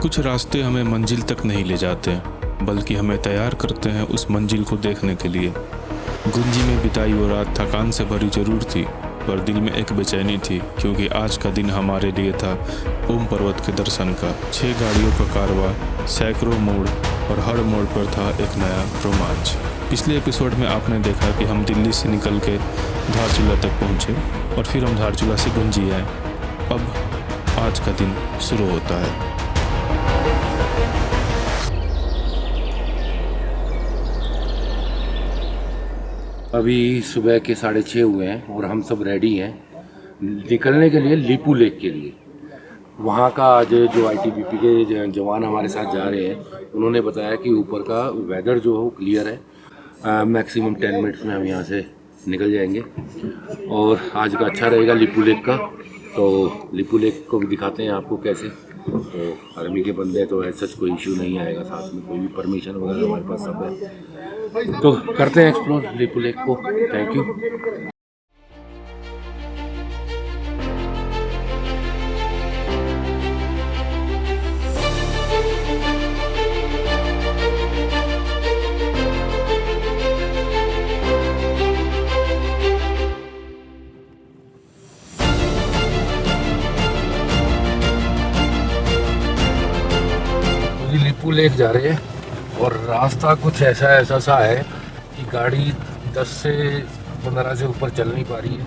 कुछ रास्ते हमें मंजिल तक नहीं ले जाते, बल्कि हमें तैयार करते हैं उस मंजिल को देखने के लिए। गुंजी में बिताई वो रात थकान से भरी जरूर थी, पर दिल में एक बेचैनी थी, क्योंकि आज का दिन हमारे लिए था ओम पर्वत के दर्शन का। 6 गाड़ियों का कारवां, सैकड़ों मोड़, और हर मोड़ पर था एक नया रोमांच। पिछले एपिसोड में आपने देखा कि हम दिल्ली से निकल के धारचूला तक पहुँचे और फिर हम धारचूला से गुंजी आए। अब आज का दिन शुरू होता है। अभी सुबह के 6:30 हुए हैं और हम सब रेडी हैं निकलने के लिए लीपू लेक के लिए। वहाँ का आज जो आईटीबीपी के जवान हमारे साथ जा रहे हैं, उन्होंने बताया कि ऊपर का वेदर जो है वो क्लियर है। मैक्सिमम 10 मिनट्स में हम यहाँ से निकल जाएंगे और आज का अच्छा रहेगा लीपू लेक का। तो लीपू लेक को भी दिखाते हैं आपको कैसे। तो आर्मी के बंदे तो है, सच कोई इशू नहीं आएगा, साथ में कोई भी परमिशन वगैरह हमारे पास सब है। तो करते हैं एक्सप्लोर लीपू लेक को। Thank you. लीपू लेक जा रहे हैं और रास्ता कुछ ऐसा सा है कि गाड़ी 10 से 15 से ऊपर चल नहीं पा रही है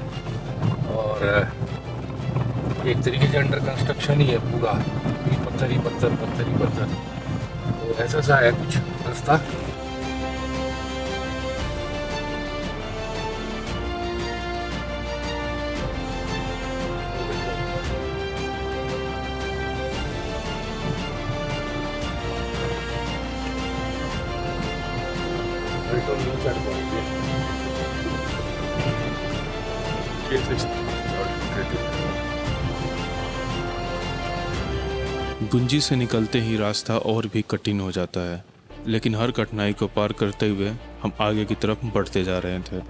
और एक तरीके से अंडर कंस्ट्रक्शन ही है पूरा, पत्थर ही पत्थर, पत्थर ही पत्थर। तो ऐसा सा है कुछ रास्ता। गुंजी से निकलते ही रास्ता और भी कठिन हो जाता है, लेकिन हर कठिनाई को पार करते हुए हम आगे की तरफ बढ़ते जा रहे थे।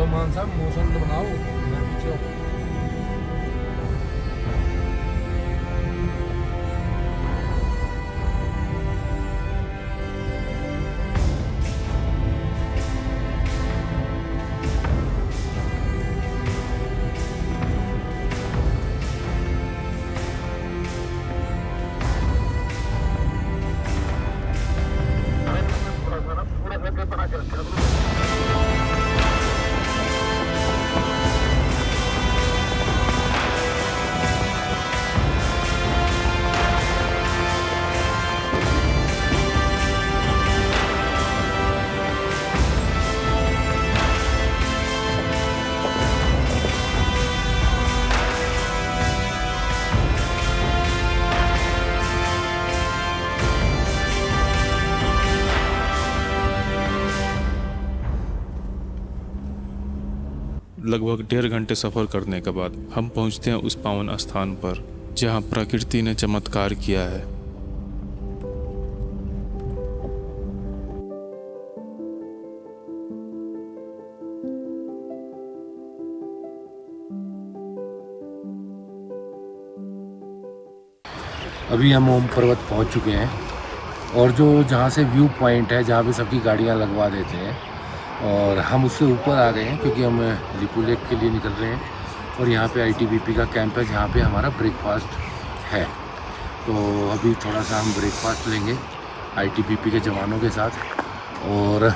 मान साहब मौसम तो बनाओ, मैं पीछे हूँ। लगभग 1.5 घंटे सफ़र करने के बाद हम पहुंचते हैं उस पावन स्थान पर जहां प्रकृति ने चमत्कार किया है। अभी हम ओम पर्वत पहुंच चुके हैं और जो जहां से व्यू पॉइंट है, जहां पे सबकी गाड़ियां लगवा देते हैं, और हम उससे ऊपर आ गए हैं क्योंकि हम लिपू लेक के लिए निकल रहे हैं। और यहाँ पे आईटीबीपी का कैंप है जहाँ पे हमारा ब्रेकफास्ट है। तो अभी थोड़ा सा हम ब्रेकफास्ट लेंगे आईटीबीपी के जवानों के साथ, और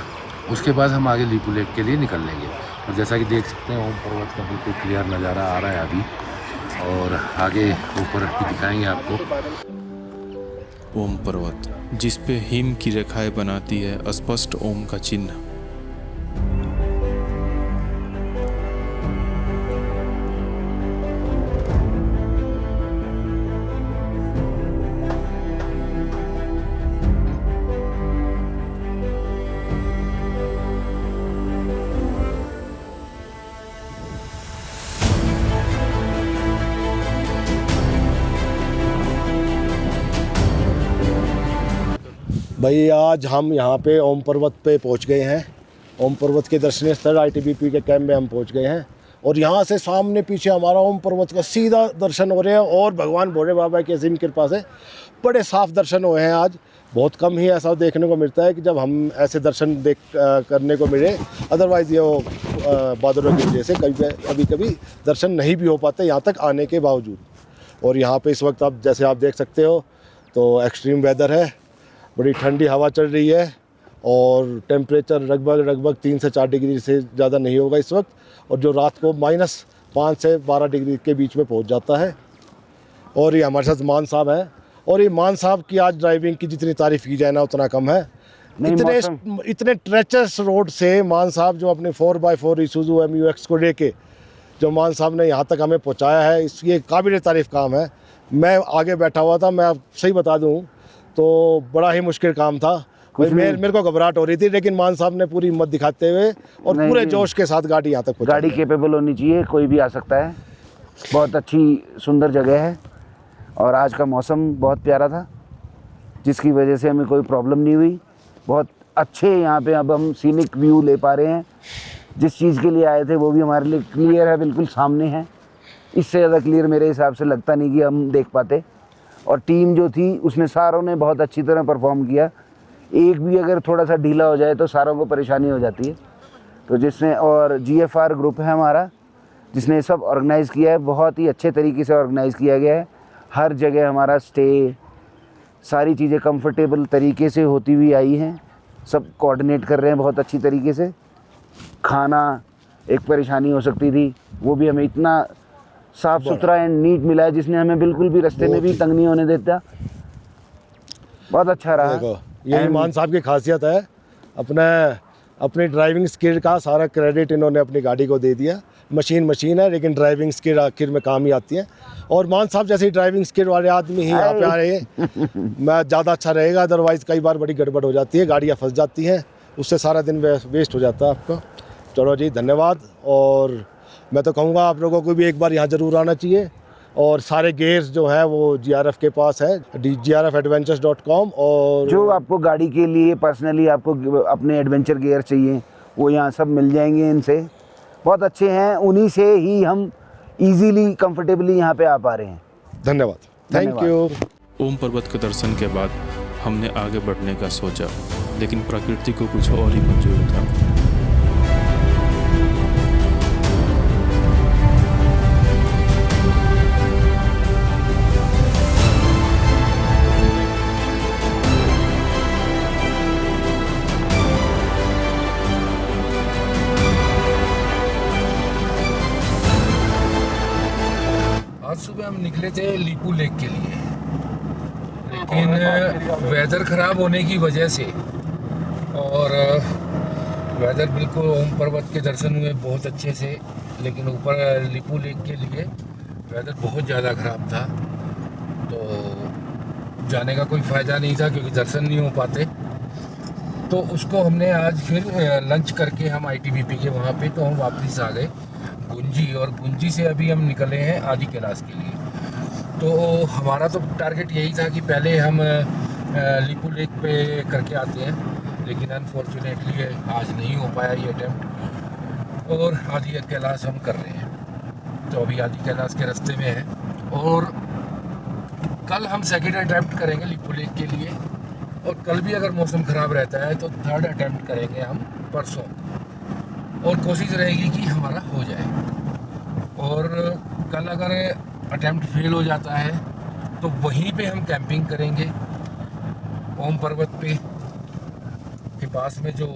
उसके बाद हम आगे लिपू लेक के लिए निकल लेंगे। और जैसा कि देख सकते हैं ओम पर्वत का बिल्कुल क्लियर नज़ारा आ रहा है अभी, और आगे ऊपर भी दिखाएंगे आपको। ओम पर्वत जिस पे हिम की रेखाएं बनाती है स्पष्ट ओम का चिन्ह। भाई आज हम यहाँ पे ओम पर्वत पे पहुँच गए हैं। ओम पर्वत के दर्शनीय स्थल आईटीबीपी के कैंप में हम पहुँच गए हैं, और यहाँ से सामने पीछे हमारा ओम पर्वत का सीधा दर्शन हो रहे हैं। और भगवान भोले बाबा की असीम कृपा से बड़े साफ दर्शन हुए हैं आज। बहुत कम ही ऐसा देखने को मिलता है कि जब हम ऐसे दर्शन करने को मिले, अदरवाइज़ ये बादलों की वजह से कभी कभी दर्शन नहीं भी हो पाते यहाँ तक आने के बावजूद। और यहाँ पे इस वक्त आप जैसे आप देख सकते हो तो एक्सट्रीम वेदर है, बड़ी ठंडी हवा चल रही है, और टेम्परेचर लगभग 3 से 4 डिग्री से ज़्यादा नहीं होगा इस वक्त, और जो रात को -5 से 12 डिग्री के बीच में पहुंच जाता है। और ये हमारे साथ मान साहब हैं, और ये मान साहब की आज ड्राइविंग की जितनी तारीफ़ की जाए ना उतना कम है। इतने ट्रेचरस रोड से मान साहब जो अपने 4x4 ईसुज़ू MU-X को लेके जो मान साहब ने यहाँ तक हमें पहुँचाया है, इसलिए काबिल तारीफ़ काम है। मैं आगे बैठा हुआ था, मैं आप सही बता दूँ तो बड़ा ही मुश्किल काम था। मेरे को घबराहट हो रही थी, लेकिन मान साहब ने पूरी हिम्मत दिखाते हुए और पूरे जोश के साथ गाड़ी यहाँ तक पहुँचाई। गाड़ी केपेबल होनी चाहिए, कोई भी आ सकता है। बहुत अच्छी सुंदर जगह है, और आज का मौसम बहुत प्यारा था जिसकी वजह से हमें कोई प्रॉब्लम नहीं हुई। बहुत अच्छे यहाँ पे अब हम सीनिक व्यू ले पा रहे हैं। जिस चीज़ के लिए आए थे वो भी हमारे लिए क्लियर है, बिल्कुल सामने है। इससे ज़्यादा क्लियर मेरे हिसाब से लगता नहीं कि हम देख पाते। और टीम जो थी उसने सारों ने बहुत अच्छी तरह परफॉर्म किया। एक भी अगर थोड़ा सा ढीला हो जाए तो सारों को परेशानी हो जाती है। तो जिसने, और GFR ग्रुप है हमारा जिसने सब ऑर्गेनाइज़ किया है, बहुत ही अच्छे तरीके से ऑर्गेनाइज़ किया गया है। हर जगह हमारा स्टे, सारी चीज़ें कंफर्टेबल तरीके से होती हुई आई हैं। सब कोऑर्डिनेट कर रहे हैं बहुत अच्छी तरीके से। खाना एक परेशानी हो सकती थी, वो भी हमें इतना साफ़ सुथरा एंड नीट मिला है जिसने हमें बिल्कुल भी रास्ते में भी तंग नहीं होने देता। बहुत अच्छा रहा। देखो यही मान साहब की खासियत है, अपनी ड्राइविंग स्किल का सारा क्रेडिट इन्होंने अपनी गाड़ी को दे दिया। मशीन है, लेकिन ड्राइविंग स्किल आखिर में काम ही आती है। और मान साहब जैसे ड्राइविंग स्किल वाले आदमी ही यहाँ पे आ रहे हैं, मैं ज़्यादा अच्छा रहेगा। अदरवाइज़ कई बार बड़ी गड़बड़ हो जाती है, गाड़ियाँ फंस जाती हैं, उससे सारा दिन वेस्ट हो जाता है आपका। चलो जी, धन्यवाद। और मैं तो कहूँगा आप लोगों को भी एक बार यहाँ ज़रूर आना चाहिए। और सारे गेयर्स जो है वो GRF के पास है, grfadventures.com। और जो आपको गाड़ी के लिए पर्सनली आपको अपने एडवेंचर गियर चाहिए वो यहाँ सब मिल जाएंगे। इनसे बहुत अच्छे हैं, उन्हीं से ही हम इजीली कंफर्टेबली यहाँ पे आ पा रहे हैं। धन्यवाद, थैंक यू। ओम पर्वत के दर्शन के बाद हमने आगे बढ़ने का सोचा, लेकिन प्रकृति को कुछ और ही मंजूर था। आज सुबह हम निकले थे लिपू लेक के लिए, लेकिन वेदर ख़राब होने की वजह से, और वेदर बिल्कुल ओम पर्वत के दर्शन हुए बहुत अच्छे से, लेकिन ऊपर लिपू लेक के लिए वेदर बहुत ज़्यादा ख़राब था, तो जाने का कोई फ़ायदा नहीं था क्योंकि दर्शन नहीं हो पाते। तो उसको हमने आज फिर लंच करके हम आईटीबीपी के वहाँ पे तो हम वापस आ गए। गुंजी, और गुंजी से अभी हम निकले हैं आदि कैलाश के लिए। तो हमारा तो टारगेट यही था कि पहले हम लिपू लेक पे करके आते हैं, लेकिन अनफॉर्चुनेटली आज नहीं हो पाया ये अटैम्प्ट, और आदि कैलाश हम कर रहे हैं। तो अभी आदि कैलाश के रास्ते में है, और कल हम सेकेंड अटैम्प्ट करेंगे लिपू लेक के लिए, और कल भी अगर मौसम ख़राब रहता है तो थर्ड अटैम्प्ट करेंगे हम परसों, और कोशिश रहेगी कि हमारा हो जाए। और कल अगर अटैम्प्ट फेल हो जाता है तो वहीं पे हम कैंपिंग करेंगे, ओम पर्वत पे के पास में जो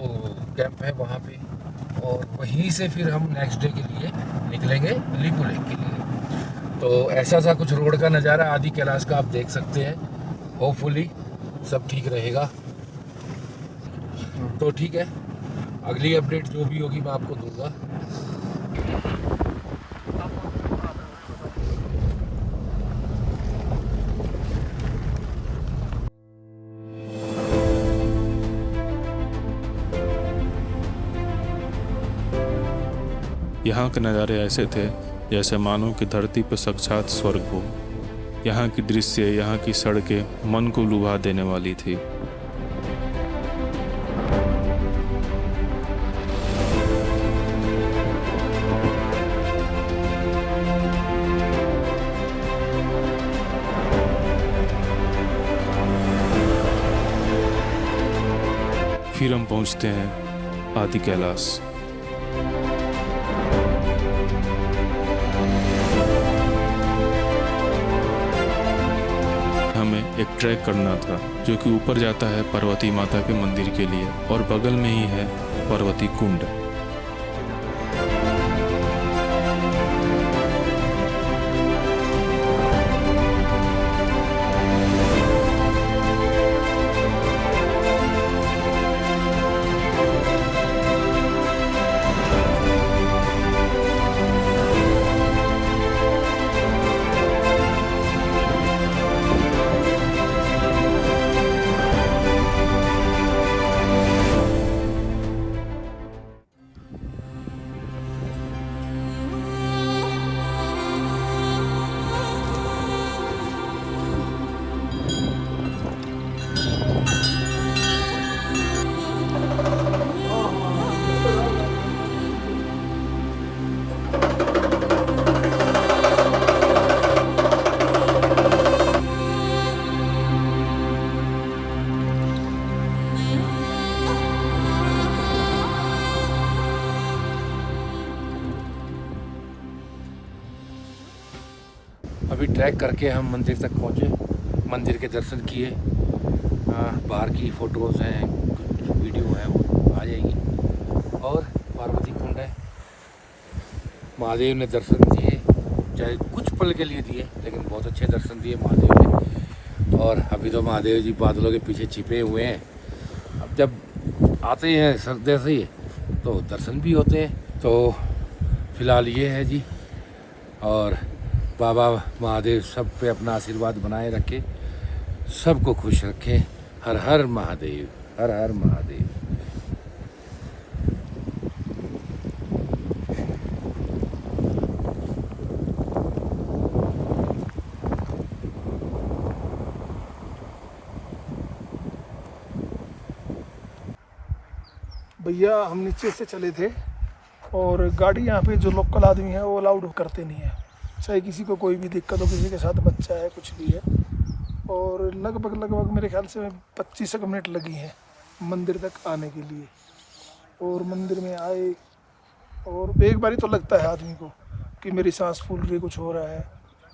कैंप है वहाँ पे, और वहीं से फिर हम नेक्स्ट डे के लिए निकलेंगे लिपू लेक के लिए। तो ऐसा सा कुछ रोड का नज़ारा आदि कैलाश का आप देख सकते हैं। होपफुली सब ठीक रहेगा। तो ठीक है, अगली अपडेट जो भी होगी मैं आपको दूंगा। यहाँ के नज़ारे ऐसे थे जैसे मानो कि धरती पर साक्षात स्वर्ग हो। यहाँ की दृश्य, यहाँ की सड़कें मन को लुभा देने वाली थी। फिर हम पहुँचते हैं आदि कैलाश। हमें एक ट्रैक करना था जो कि ऊपर जाता है पार्वती माता के मंदिर के लिए, और बगल में ही है पार्वती कुंड। अभी ट्रैक करके हम मंदिर तक पहुँचे, मंदिर के दर्शन किए। बाहर की फ़ोटोज़ हैं, कुछ वीडियो हैं, वो आ जाएगी। और पार्वती कुंड है, महादेव ने दर्शन दिए, चाहे कुछ पल के लिए दिए, लेकिन बहुत अच्छे दर्शन दिए महादेव ने। और अभी तो महादेव जी बादलों के पीछे छिपे हुए हैं। अब जब आते हैं सर्दे से तो दर्शन भी होते हैं। तो फिलहाल ये है जी, और बाबा महादेव सब पे अपना आशीर्वाद बनाए रखे, सबको खुश रखे। हर हर महादेव, हर हर महादेव। भैया हम नीचे से चले थे, और गाड़ी यहाँ पे जो लोकल आदमी है वो अलाउड करते नहीं है, चाहे किसी को कोई भी दिक्कत हो, किसी के साथ बच्चा है, कुछ भी है। और लगभग मेरे ख्याल से 25 मिनट लगी हैं मंदिर तक आने के लिए। और मंदिर में आए, और एक बारी तो लगता है आदमी को कि मेरी सांस फूल रही, कुछ हो रहा है,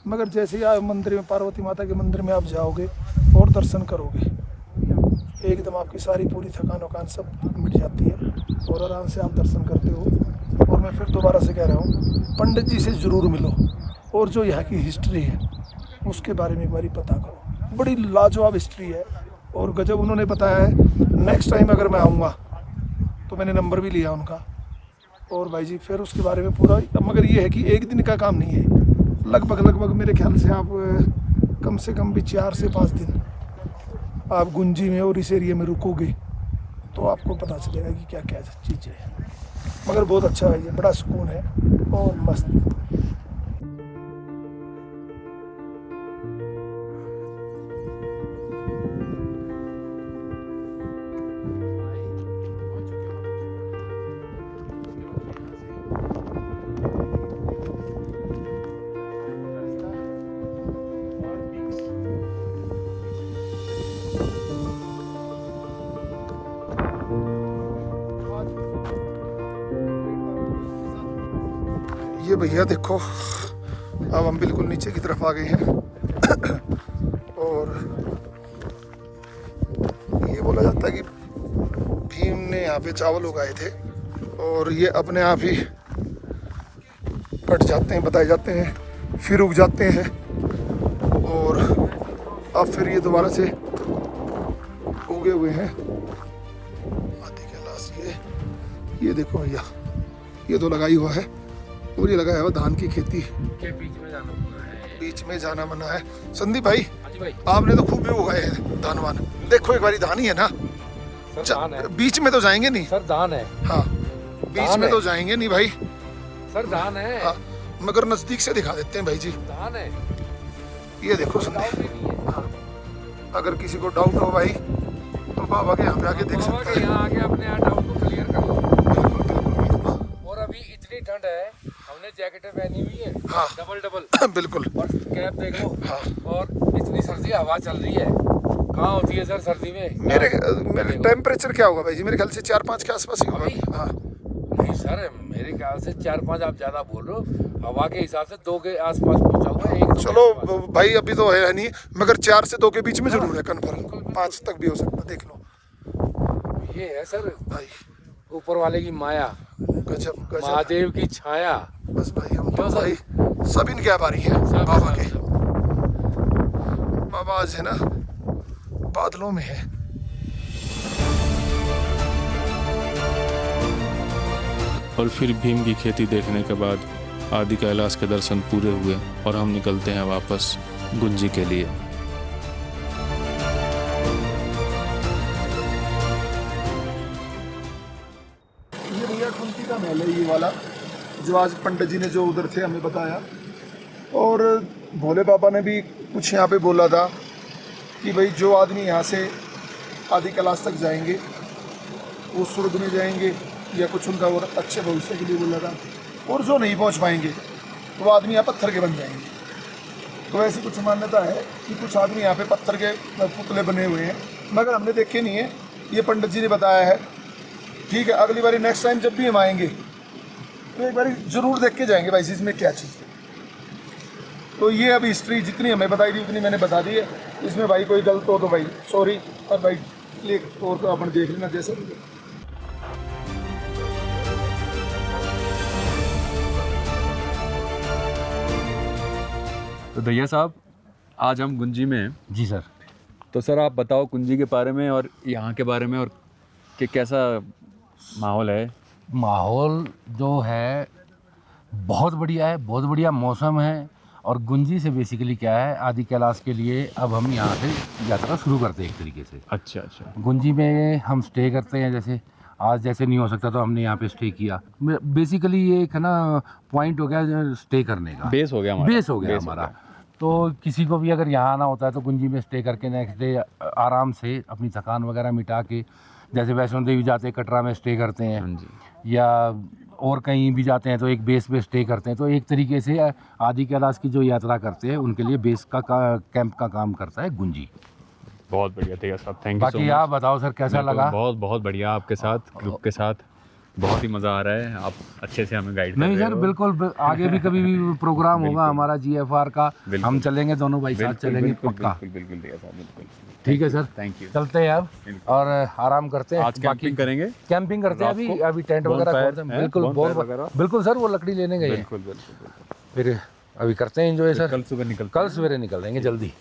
मगर जैसे ही आप मंदिर में, पार्वती माता के मंदिर में आप जाओगे और दर्शन करोगे, एकदम आपकी सारी पूरी थकान वकान सब मिट जाती है, और आराम से आप दर्शन करते हो। और मैं फिर दोबारा से कह रहा हूँ, पंडित जी से ज़रूर मिलो, और जो यहाँ की हिस्ट्री है उसके बारे में एक बारी पता करो। बड़ी लाजवाब हिस्ट्री है और गजब उन्होंने बताया है। नेक्स्ट टाइम अगर मैं आऊँगा तो मैंने नंबर भी लिया उनका, और भाई जी फिर उसके बारे में पूरा। मगर ये है कि एक दिन का काम नहीं है, लगभग मेरे ख्याल से आप कम से कम भी 4 से 5 दिन आप गुंजी में और इस एरिया में रुकोगे तो आपको पता चलेगा कि क्या क्या चीज़ है। मगर बहुत अच्छा है, ये बड़ा सुकून है और मस्त। ये भैया देखो, अब हम बिल्कुल नीचे की तरफ आ गए हैं और ये बोला जाता है कि भीम ने यहाँ पे चावल उगाए थे और ये अपने आप ही कट जाते हैं, बताए जाते हैं, फिर उग जाते हैं और अब फिर ये दोबारा से उगे हुए हैं। आदि कैलाश ये देखो भैया, ये तो लगाई हुआ है और ये लगाया हुआ धान की खेती के बीच में जाना मना है। बीच में जाना मना है। संदीप भाई, आपने तो खूब भी उगाए हैं धान वान, देखो एक बारी धान ही है ना, धान है। बीच में तो जाएंगे नहीं सर धान है। हाँ, बीच में तो जाएंगे नहीं भाई। सर धान है। हाँ, मगर नजदीक से दिखा देते हैं भाई जी। धान है। ये देखो संदीप, हाँ, अगर किसी को डाउट हो भाई तो बाबा के यहाँ पे आके देख सकते हैं। यहाँ आके अपने डाउट को क्लियर कर लो। और अभी इतनी ठंड है, हमने जैकेटें पहनी हुई है। हाँ, डबल बिल्कुल। और कैप देख लो। हाँ, और इतनी सर्दी हवा चल रही है, कहाँ होती है सर सर्दी में? मेरे टेम्परेचर क्या होगा भाई जी? मेरे ख्याल से 4-5 के आसपास ही होगा। हाँ नहीं सर, मेरे ख्याल से 4-5 आप ज्यादा बोल रहे हो, हवा के हिसाब से 2 के आसपास पहुंचा हुआ है। चलो भाई, अभी तो है नहीं, मगर 4 से 2 के बीच में जरूर है कन्फर्म। 5 तक भी हो सकता, देख लो। ये है सर भाई ऊपर वाले की माया, गजब गजब। महादेव की छाया। बस भाई, हम तो भाई सब इनके आभारी हैं बाबा के। बाबा आज है ना बादलों में है। और फिर भीम की खेती देखने के बाद आदि कैलाश के दर्शन पूरे हुए और हम निकलते हैं वापस गुंजी के लिए। ये भैया कुंती का महल है, ये वाला जो आज पंडित जी ने जो उधर थे हमें बताया। और भोले बाबा ने भी कुछ यहाँ पे बोला था कि भाई जो आदमी यहाँ से आदि कैलाश तक जाएंगे वो स्वर्ग में जाएंगे, या कुछ उनका और अच्छे भविष्य के लिए बोला था। और जो नहीं पहुँच पाएंगे तो वो आदमी यहाँ पत्थर के बन जाएंगे। तो ऐसी कुछ मान्यता है कि कुछ आदमी यहाँ पे पत्थर के पुतले बने हुए हैं, मगर हमने देखे नहीं है, ये पंडित जी ने बताया है। ठीक है, अगली बारी नेक्स्ट टाइम जब भी हम आएंगे तो एक बारी ज़रूर देख के जाएंगे भाई इसमें क्या चीज़ है। तो ये अभी हिस्ट्री जितनी हमें बताई थी उतनी मैंने बता दी है। इसमें भाई कोई गलत हो तो भाई सॉरी, और भाई क्लिक और तो अपन देख लेना जैसे। तो भैया साहब, आज हम गुंजी में हैं। जी सर। तो सर आप बताओ गुंजी के बारे में और यहाँ के बारे में, और कि कैसा माहौल है। माहौल जो है बहुत बढ़िया है, बहुत बढ़िया मौसम है। और गुंजी से बेसिकली क्या है, आदि कैलाश के लिए अब हम यहाँ से यात्रा शुरू करते हैं एक तरीके से। अच्छा अच्छा। गुंजी में हम स्टे करते हैं, जैसे आज जैसे नहीं हो सकता तो हमने यहाँ पे स्टे किया। बेसिकली ये एक है ना पॉइंट हो गया स्टे करने का, बेस हो गया हमारा। तो किसी को भी अगर यहाँ आना होता है तो गुंजी में स्टे करके नेक्स्ट डे आराम से अपनी थकान वगैरह मिटा के, जैसे वैष्णो देवी जाते हैं कटरा में स्टे करते हैं, या और कहीं भी जाते हैं तो एक बेस पे स्टे करते हैं। तो एक तरीके से आदि कैलाश की जो यात्रा करते हैं उनके लिए बेस का कैंप का काम करता है गुंजी। बहुत बढ़िया भैया साहब, थैंक यू सो बाकी मच। आप बताओ सर कैसा लगा? बहुत बहुत बढ़िया, आपके साथ ग्रुप के साथ बहुत ही मज़ा आ रहा है। आप अच्छे से हमें गाइड कर नहीं रहे सर, हो। बिल्कुल आगे भी कभी भी प्रोग्राम होगा हमारा GFR का, हम चलेंगे, दोनों भाई साथ बिल्कुल, चलेंगे बिल्कुल, पक्का। बिल्कुल भैया साहब, बिल्कुल। ठीक है सर, थैंक यू। चलते हैं अब और आराम करते हैं। आज कैंपिंग करेंगे। कैंपिंग करते हैं, अभी रात को अभी टेंट वगैरह bonfire खोलते हैं। है, बिल्कुल bonfire वगैरह। बिल्कुल सर, वो लकड़ी लेने गए हैं। बिल्कुल बिल्कुल बिल्कुल। फिर अभी करते हैं एंजॉय सर। कल सुबह निकलते कल सवेरे निकल देंगे जल्दी।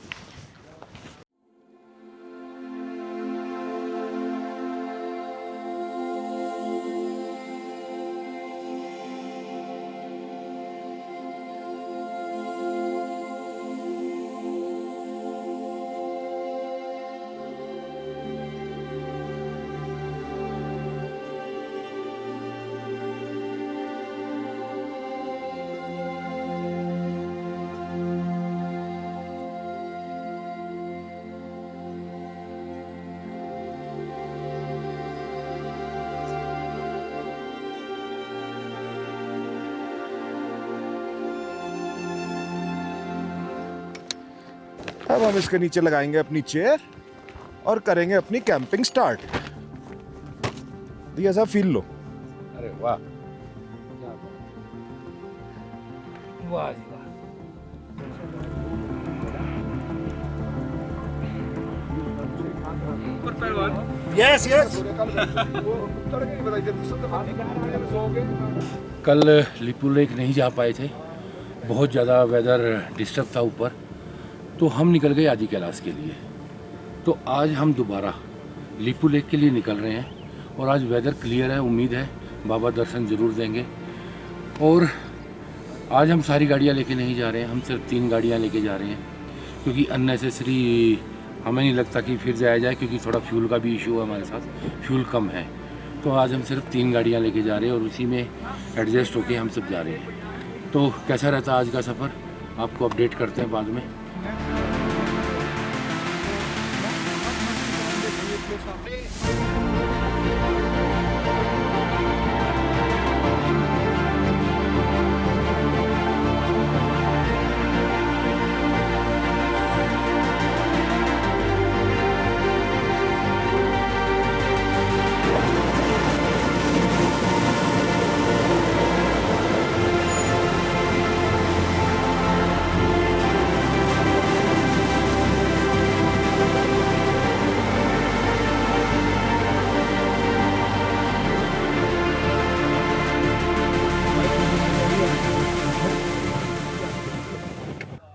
अब हम इसके नीचे लगाएंगे अपनी चेयर और करेंगे अपनी कैंपिंग स्टार्ट। दिया साहब फील लो। अरे वाह, वाह जी वाह। Yes yes. कल लिपू लेक नहीं जा पाए थे, बहुत ज़्यादा वेदर डिस्टर्ब था ऊपर, तो हम निकल गए आदि कैलाश के लिए। तो आज हम दोबारा लिपू लेक के लिए निकल रहे हैं और आज वेदर क्लियर है, उम्मीद है बाबा दर्शन ज़रूर देंगे। और आज हम सारी गाड़ियाँ लेके नहीं जा रहे हैं, हम सिर्फ 3 गाड़ियाँ लेके जा रहे हैं, क्योंकि अननेसेसरी हमें नहीं लगता कि फिर जाया जाए, क्योंकि थोड़ा फ्यूल का भी इशू है हमारे साथ, फ्यूल कम है। तो आज हम सिर्फ 3 गाड़ियाँ लेके जा रहे हैं और उसी में एडजस्ट होके हम सब जा रहे हैं। तो कैसा रहता आज का सफ़र, आपको अपडेट करते हैं बाद में।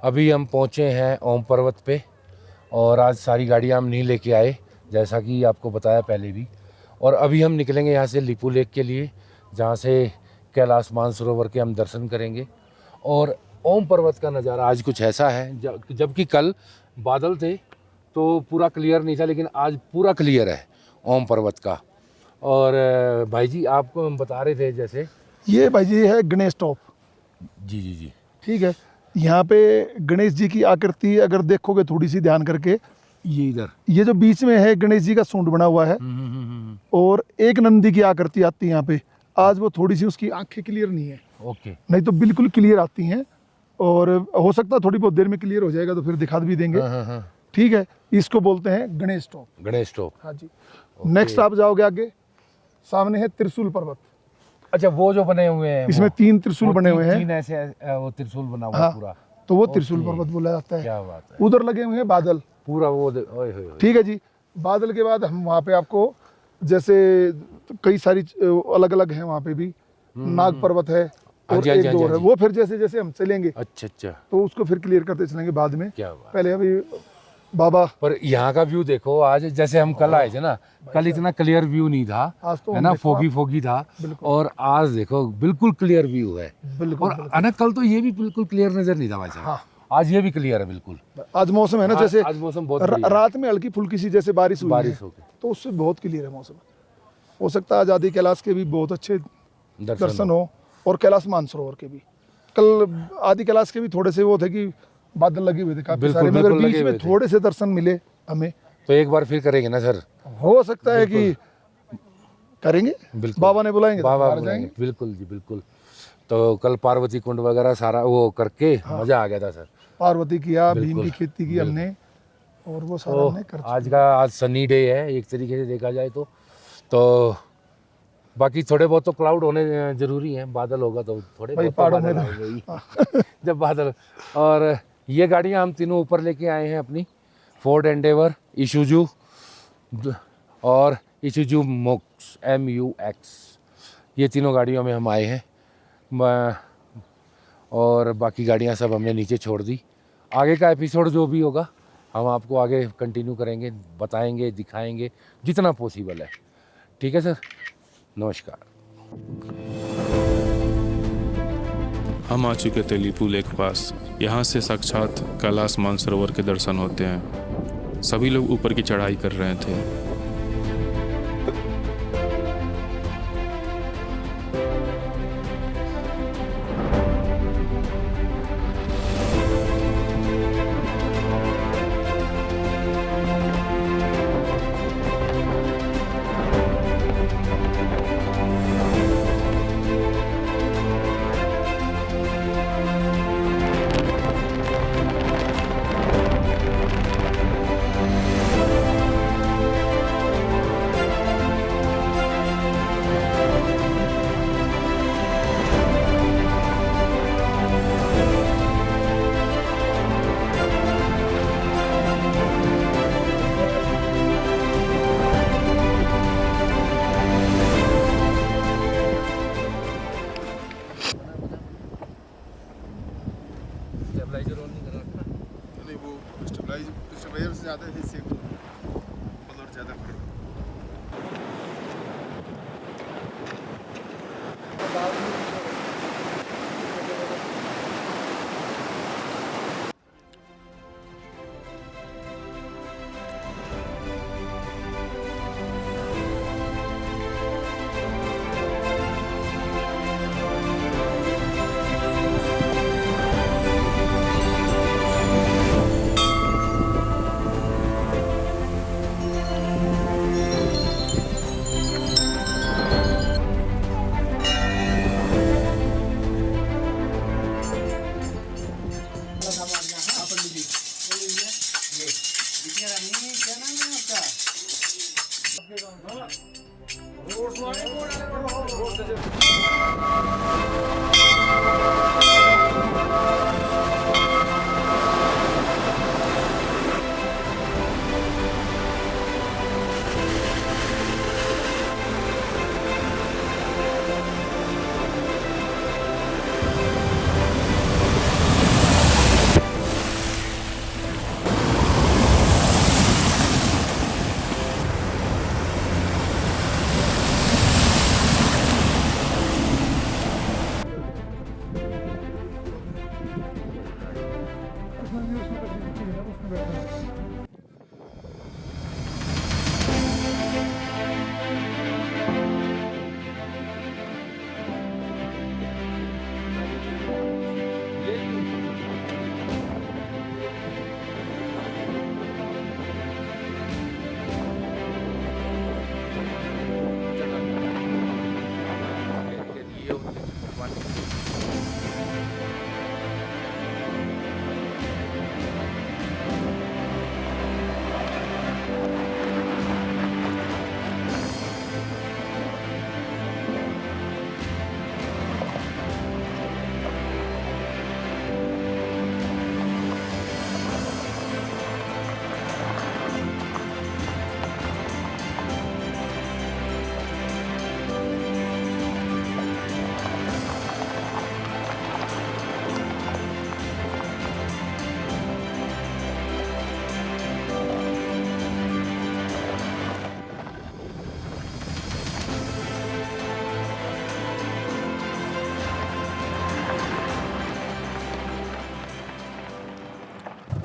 अभी हम पहुँचे हैं ओम पर्वत पे और आज सारी गाड़ियाँ हम नहीं लेके आए, जैसा कि आपको बताया पहले भी। और अभी हम निकलेंगे यहाँ से लिपू लेक के लिए, जहाँ से कैलाश मानसरोवर के हम दर्शन करेंगे। और ओम पर्वत का नज़ारा आज कुछ ऐसा है, जबकि कल बादल थे तो पूरा क्लियर नहीं था, लेकिन आज पूरा क्लियर है ओम पर्वत का। और भाई जी आपको हम बता रहे थे जैसे, ये भाई जी है गणेश टॉप। जी जी जी, ठीक है, यहाँ पे गणेश जी की आकृति अगर देखोगे थोड़ी सी ध्यान करके, ये इधर ये जो बीच में है गणेश जी का सूंड बना हुआ है और एक नंदी की आकृति आती है यहाँ पे। आज वो थोड़ी सी उसकी आंखें क्लियर नहीं है, ओके, नहीं तो बिल्कुल क्लियर आती हैं। और हो सकता है थोड़ी बहुत देर में क्लियर हो जाएगा तो फिर दिखा भी देंगे। ठीक है, इसको बोलते हैं गणेश टॉप। गणेश टॉप, हाँ जी। नेक्स्ट आप जाओगे आगे, सामने है त्रिशूल पर्वत। अच्छा वो जो बने हुए हैं, इसमें 3 त्रिशूल बने हुए हैं। 3 ऐसे वो त्रिशूल बना हुआ हाँ, पूरा, तो वो त्रिशूल पर्वत बोला जाता है। क्या बात है। उधर लगे हुए हैं बादल पूरा वो ओए होए। ठीक है जी। बादल के बाद हम वहाँ पे आपको जैसे कई सारी अलग अलग हैं, वहाँ पे भी नाग पर्वत है और एक दो है, वो फिर जैसे जैसे हम चलेंगे अच्छा अच्छा तो उसको फिर क्लियर करते चलेंगे बाद में। क्या बात। पहले अभी बाबा, पर यहाँ का व्यू देखो, आज जैसे हम कल आए थे ना, कल इतना क्लियर व्यू नहीं था, आज तो है ना, फोगी फोगी था, और आज देखो बिल्कुल क्लियर व्यू है। बिल्कुल, और है ना, कल तो ये भी बिल्कुल क्लियर नजर नहीं था भाई साहब। आज ये भी क्लियर है बिल्कुल। आज मौसम है ना, जैसे आज मौसम बहुत बढ़िया है। रात में हल्की फुल्की सी जैसे बारिश हुई है, हो गई तो उससे बहुत क्लियर है मौसम। हो सकता है आज आदि कैलाश के भी बहुत अच्छे दर्शन हो और कैलाश मानसरोवर के भी। कल आदि कैलाश के भी थोड़े से वो थे कि बादल लगे हुए थे काफी सारे, मगर बीच में थोड़े से दर्शन मिले हमें। तो एक बार फिर करेंगे ना सर? हो सकता है कि करेंगे, बाबा ने बुलाएंगे, बाबा बुलाएंगे, बिल्कुल जी बिल्कुल। तो कल पार्वती कुंड वगैरह सारा वो करके मजा आ गया था सर। पार्वती किया, भीम की खेती की हमने, और वो सारा हमने कर चुके। आज सनी डे है एक तरीके से देखा जाए तो बाकी थोड़े बहुत तो क्लाउड होने जरूरी है, बादल होगा तो थोड़े बहुत पहाड़ों बादल आएंगे जब बादल। और ये गाड़ियाँ हम तीनों ऊपर लेके आए हैं अपनी, फोर्ड एंडेवर, इशुजू और इशुजू मोक्स MUX, ये तीनों गाड़ियों में हम आए हैं। और बाकी गाड़ियाँ सब हमने नीचे छोड़ दी। आगे का एपिसोड जो भी होगा हम आपको आगे कंटिन्यू करेंगे, बताएंगे, दिखाएंगे जितना पॉसिबल है। ठीक है सर, नमस्कार। हम आ चुके थे लिपू लेक पास। यहाँ से साक्षात कैलाश मानसरोवर के दर्शन होते हैं। सभी लोग ऊपर की चढ़ाई कर रहे थे।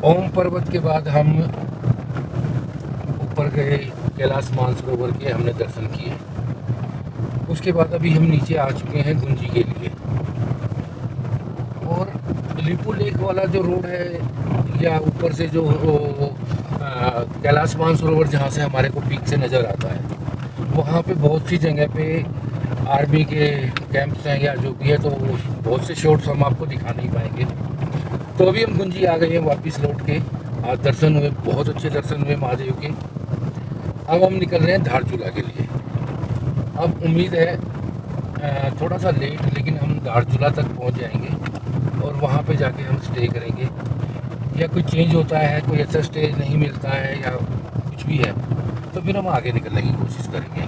ओम पर्वत के बाद हम ऊपर गए, कैलाश मानसरोवर के हमने दर्शन किए। उसके बाद अभी हम नीचे आ चुके हैं गुंजी के लिए। और लिपू लेक वाला जो रोड है या ऊपर से जो कैलाश मानसरोवर जहाँ से हमारे को पीक से नज़र आता है, वहाँ पे बहुत सी जगह पे आर्मी के कैंप्स हैं या जो भी है, तो बहुत से शॉट्स हम आपको दिखा नहीं पाएंगे। तो अभी हम गुंजी आ गए हैं वापस लौट के। आज दर्शन हुए, बहुत अच्छे दर्शन हुए महादेव के। अब हम निकल रहे हैं धारचूला के लिए। अब उम्मीद है थोड़ा सा लेट, लेकिन हम धारचूला तक पहुंच जाएंगे और वहां पे जाके हम स्टे करेंगे। या कोई चेंज होता है, कोई अच्छा स्टे नहीं मिलता है या कुछ भी है, तो फिर हम आगे निकलने की कोशिश करेंगे।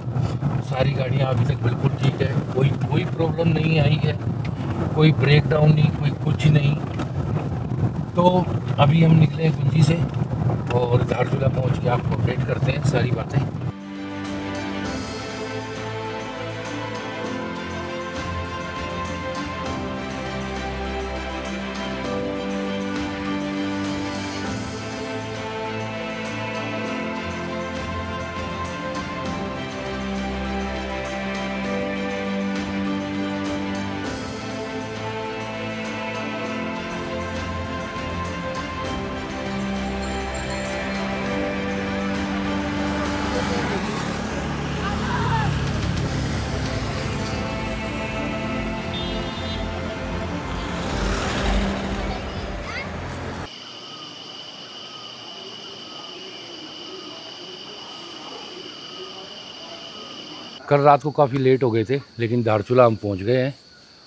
सारी गाड़ियां अभी तक बिल्कुल ठीक है, कोई प्रॉब्लम नहीं आई है, कोई ब्रेक डाउन नहीं, कोई कुछ नहीं। तो अभी हम निकले हैं गुंजी से और धारचूला पहुंच के आपको अपडेट करते हैं सारी बातें। कल रात को काफ़ी लेट हो गए थे, लेकिन धारचूला हम पहुंच गए हैं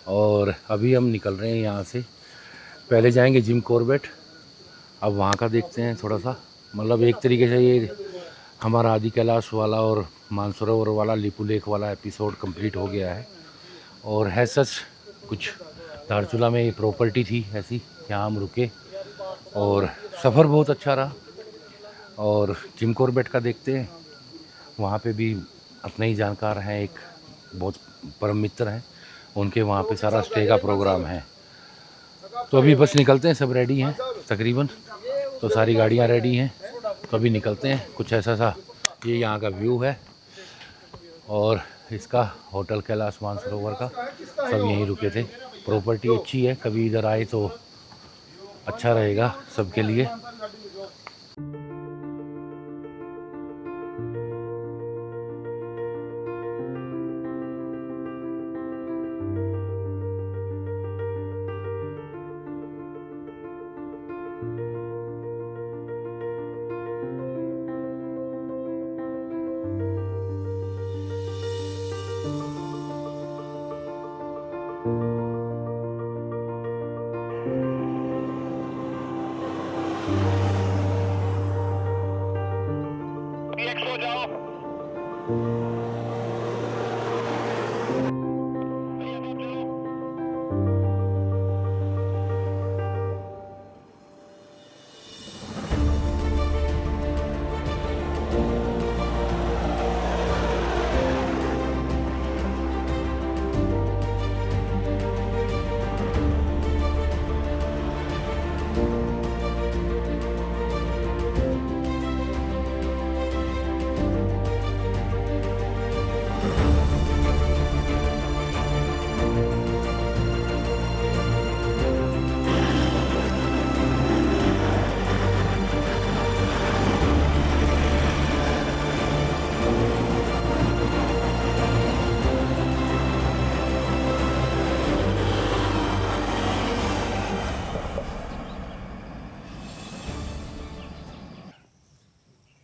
और अभी हम निकल रहे हैं यहाँ से। पहले जाएंगे जिम कॉर्बेट। अब वहाँ का देखते हैं थोड़ा सा, मतलब एक तरीके से ये हमारा आदि कैलाश वाला और मानसरोवर वाला, लिपू लेक वाला एपिसोड कंप्लीट हो गया है। और है सच कुछ धारचूला में ये प्रॉपर्टी थी ऐसी, यहाँ हम रुके और सफ़र बहुत अच्छा रहा। और जिम कॉर्बेट का देखते हैं, वहाँ पे भी अपने ही जानकार हैं, एक बहुत परम मित्र हैं उनके, वहाँ पे सारा स्टे का प्रोग्राम है। तो अभी बस निकलते हैं, सब रेडी हैं तकरीबन, तो सारी गाड़ियाँ रेडी हैं, तो अभी निकलते हैं। कुछ ऐसा सा ये यहाँ का व्यू है और इसका होटल कैलाश मानसरोवर का, सब यहीं रुके थे। प्रॉपर्टी अच्छी है, कभी इधर आए तो अच्छा रहेगा सबके लिए।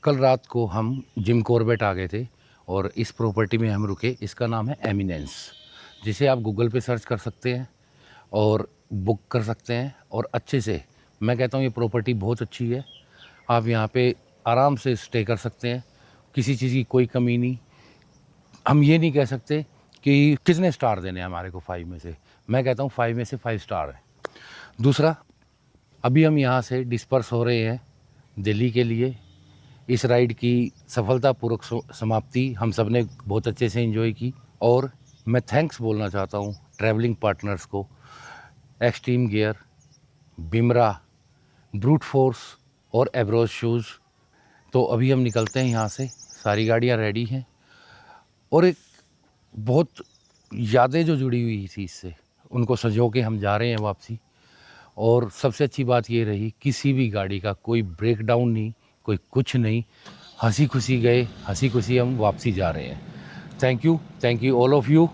कल रात को हम जिम कॉर्बेट आ गए थे और इस प्रॉपर्टी में हम रुके। इसका नाम है एमिनेंस, जिसे आप गूगल पे सर्च कर सकते हैं और बुक कर सकते हैं। और अच्छे से, मैं कहता हूँ ये प्रॉपर्टी बहुत अच्छी है। आप यहाँ पे आराम से स्टे कर सकते हैं, किसी चीज़ की कोई कमी नहीं। हम ये नहीं कह सकते कि कितने स्टार देने हैं हमारे को 5 में से। मैं कहता हूँ 5 में से 5 स्टार है। दूसरा, अभी हम यहाँ से डिस्पर्स हो रहे हैं दिल्ली के लिए। इस राइड की सफलतापूर्वक समाप्ति हम सब ने बहुत अच्छे से एंजॉय की। और मैं थैंक्स बोलना चाहता हूँ ट्रैवलिंग पार्टनर्स को, extreme gear, Bimra, brute force और एब्रोज शूज़। तो अभी हम निकलते हैं यहाँ से, सारी गाड़ियाँ रेडी हैं। और एक बहुत यादें जो जुड़ी हुई थी इससे, उनको संजो के हम जा रहे हैं वापसी। और सबसे अच्छी बात ये रही, किसी भी गाड़ी का कोई ब्रेक डाउन नहीं, कोई कुछ नहीं। हंसी खुशी गए, हंसी खुशी हम वापसी जा रहे हैं। Thank you all of you.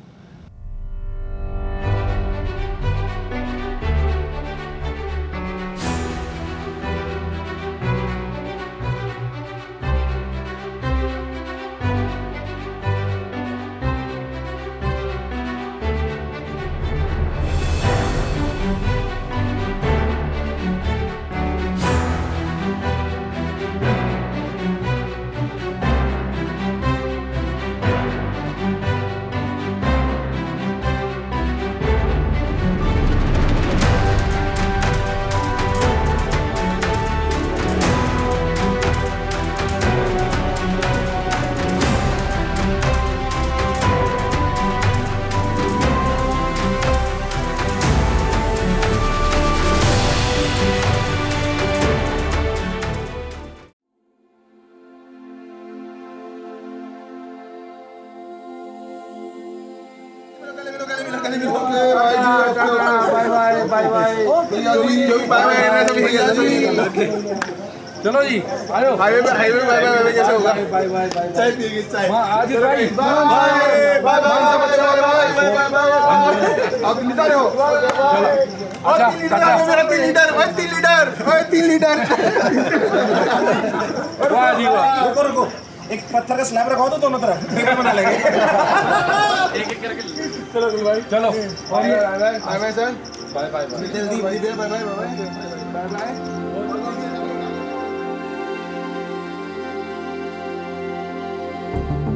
चलो जी, आयो हाईवे पे बाय कैसे होगा? बाय बाय बाय चाय पिएंगे चाय। हां आज भाई बाय बाय आप कितने जा रहे हो? चलो अच्छा मेरा 3 लीटर भाई, 3 लीटर भाई, 3 लीटर। वाह जी वाह। रुको एक पत्थर का स्लैब रखा हो तो दोनों तरफ टेबल बना लेंगे। एक करके चलो भाई चलो। Bye bye sir, bye bye जल्दी bye bye bye bye bye. Thank you.